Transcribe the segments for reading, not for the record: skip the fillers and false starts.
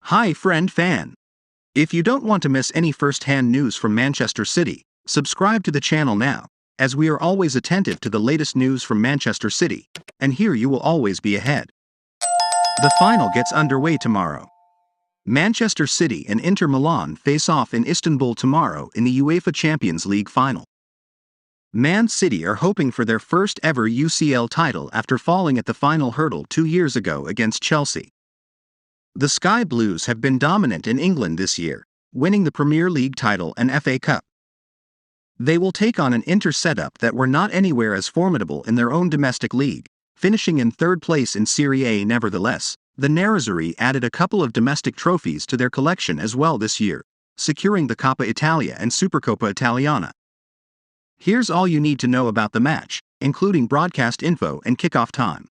Hi friend fan. If you don't want to miss any first-hand news from Manchester City, subscribe to the channel now, as we are always attentive to the latest news from Manchester City, and here you will always be ahead. The final gets underway tomorrow. Manchester City and Inter Milan face off in Istanbul tomorrow in the UEFA Champions League final. Man City are hoping for their first ever UCL title after falling at the final hurdle 2 years ago against Chelsea. The Sky Blues have been dominant in England this year, winning the Premier League title and FA Cup. They will take on an Inter setup that were not anywhere as formidable in their own domestic league, finishing in third place in Serie A. Nevertheless, the Nerazzurri added a couple of domestic trophies to their collection as well this year, securing the Coppa Italia and Supercoppa Italiana. Here's all you need to know about the match, including broadcast info and kickoff time.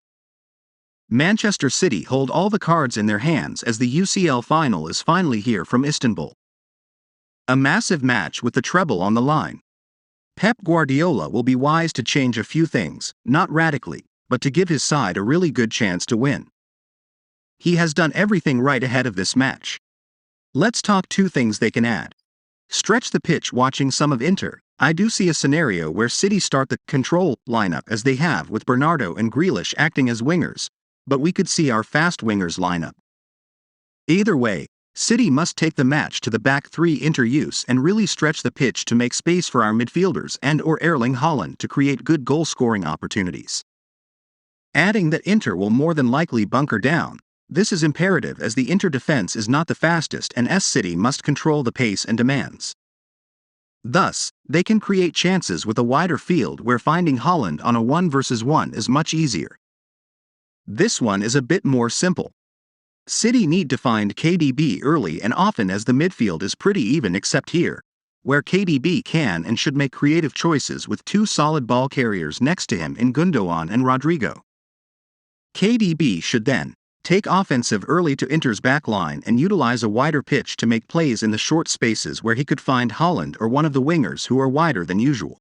Manchester City hold all the cards in their hands as the UCL final is finally here from Istanbul. A massive match with the treble on the line. Pep Guardiola will be wise to change a few things, not radically, but to give his side a really good chance to win. He has done everything right ahead of this match. Let's talk 2 things they can add. Stretch the pitch. Watching some of Inter, I do see a scenario where City start the control lineup as they have with Bernardo and Grealish acting as wingers, but we could see our fast wingers line up. Either way, City must take the match to the back 3 Inter use and really stretch the pitch to make space for our midfielders and/or Erling Haaland to create good goal-scoring opportunities. Adding that Inter will more than likely bunker down, this is imperative as the Inter defense is not the fastest and City must control the pace and demands. Thus, they can create chances with a wider field where finding Haaland on a 1 versus 1 is much easier. This one is a bit more simple. City need to find KDB early and often as the midfield is pretty even except here, where KDB can and should make creative choices with 2 solid ball carriers next to him in Gundogan and Rodrigo. KDB should then take offensive early to Inter's back line and utilize a wider pitch to make plays in the short spaces where he could find Haaland or one of the wingers who are wider than usual.